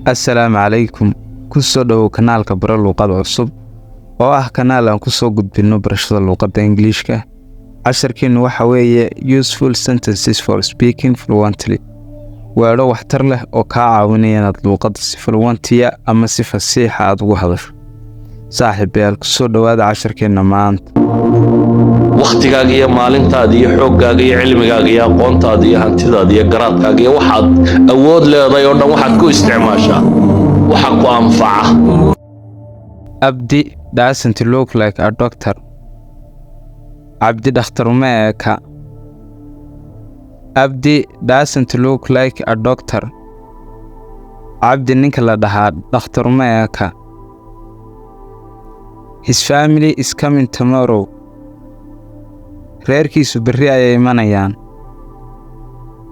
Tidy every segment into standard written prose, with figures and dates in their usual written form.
Assalaamu calaykum. Ku soo dhawow kanaalka Baro Luqad Cusub oo ah kanaal aan ku soo gudbino barashada luqadda Ingiriiska. Casharkeenu waxa weeye Useful Sentences for Speaking Fluently. Weedho waxtar leh oo kaa caawinaya inaad luqadda si fluent ama si fasiix ah aad ugu hadasho. Saaxiibayaal, ku soo dhawaada casharkeena maanta. waqtigaaga iyo maalintaada iyo xooggaaga iyo cilmigaaga iyo aqoontaada iyo hantidaada iyo garaadkaaga iyo waxaad awood leedahay oo dhan waxaad ku isticmaashaa waxa ku anfaca. Abdi doesn't look like a doctor. Abdi dhakhtar uma eka. Abdi doesn't look like a doctor. Abdi ninka la dhahaa dhakhtar uma eka. His family is coming tomorrow. Reerkiisu berri ayay imanayaan.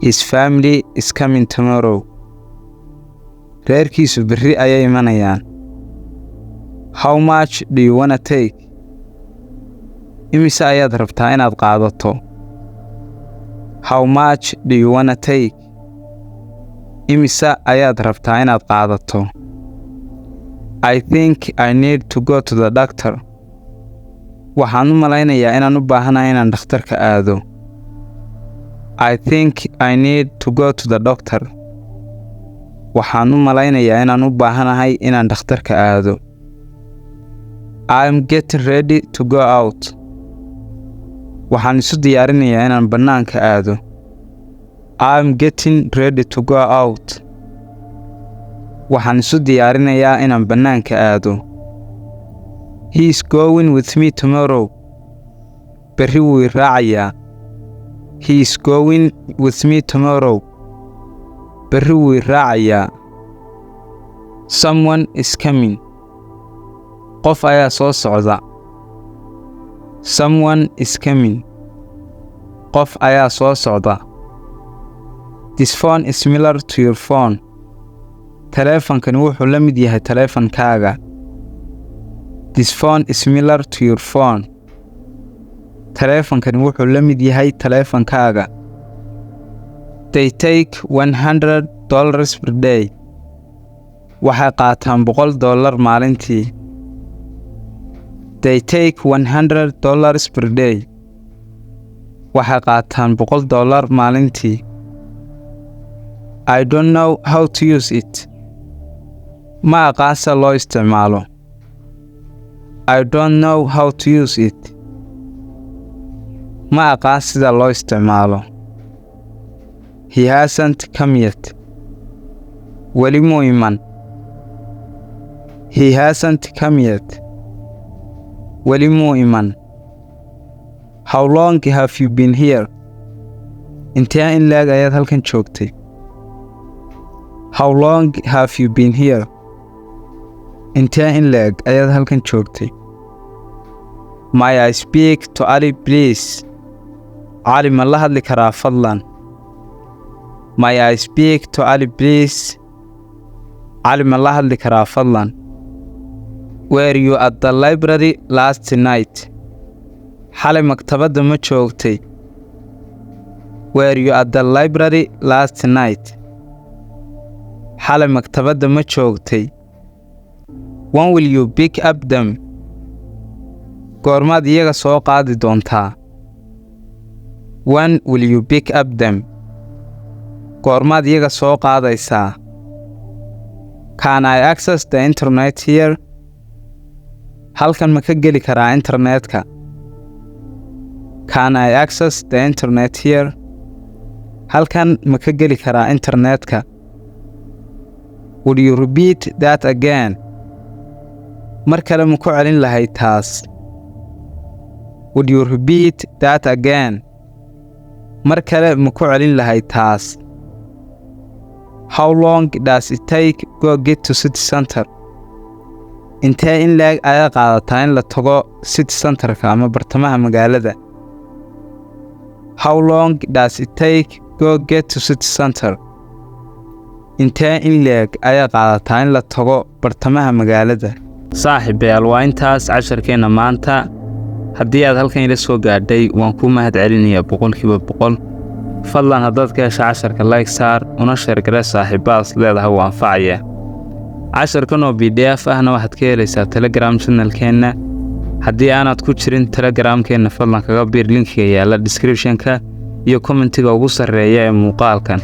His family is coming tomorrow. Reerkiisu berri ayay imanayaan. How much do you wanna take? Imise ayaad rabtaa inaad qaadato? How much do you wanna take? Imise ayaad rabtaa inaad qaadato? I think I need to go to the doctor. Waxaan u malaynayaa inaan u baahanahay inaan dhakhtarka aado. I think I need to go to the doctor. Waxaan u malaynayaa inaan u baahanahay inaan dhakhtarka aado. I'm getting ready to go out. Waxaan isu diyaarinayaa inaan bannaanka aado. I'm getting ready to go out. Waxaan isu diyaarinayaa inaan bannaanka aado. He is going with me tomorrow. Berri wuu i raacayaa. He is going with me tomorrow. Berri wuu i raacayaa. Someone is coming. Qof ayaa soo socda. Someone is coming. Qof ayaa soo socda. This phone is similar to your phone. Taleefankani wuxuu la mid yahay taleefankaaga. This phone is similar to your phone. Taleefankani wuxuu la mid yahay taleefankaaga. They take $100 per day. Waxay qaataan $100 maalintii. They take $100 per day. Waxay qaataan $100 maalintii. I don't know how to use it. Ma aqaan sida loo isticmaalo. I don't know how to use it. Ma aqaan sida loo isticmaalo. He hasn't come yet. Weli muu iman. He hasn't come yet. Weli muu iman. How long have you been here? Intee in leeg ayaad halkan joogtay? How long have you been here? Intee in leeg ayaad halkan joogtay? May I speak to Ali please? Ali ma la hadli karaa fadlan? May I speak to Ali please? Ali ma la hadli karaa fadlan? Were you at the library last night? Xalay maktabadda ma joogtay? Were you at the library last night? Xalay maktabadda ma joogtay? When will you pick up them? Goormaad iyaga soo qaadi doontaa? When will you pick up them? Goormaad iyaga soo qaadaysaa? Can I access the internet here? Halkan ma ka geli karaa internetka? Can I access the internet here? Halkan ma ka geli karaa internetka? Would you repeat that again? Mar kale ma ku celin lahayd taas? Would you repeat that again? Mar kale ma ku celin lahayd taas? How long does it take to get to city center? Intee in leeg ayaa qaadataa in la tago city centerka ama bartamaha magaalada? How long does it take to get to city center? Intee in leeg ayaa qaadataa in la tago bartamaha magaalada? Saaxiibayaal, waa intaas casharkeena maanta. Haddii aad halkan ila soo gaadhay, waan kuu mahadcelinayaa 100%. Fadlan haddaad ka hesho casharka like saar, una share garee saaxiibadas leedahay waa anfacaya. casharkan oo PDF ahna waxaad ka helaysaa Telegram channel-keena. haddii aanad ku jirin Telegram-keena fadlan kaga biir linkiga yaala description-ka iyo commentiga ugu sarreeya ee muuqaalkan.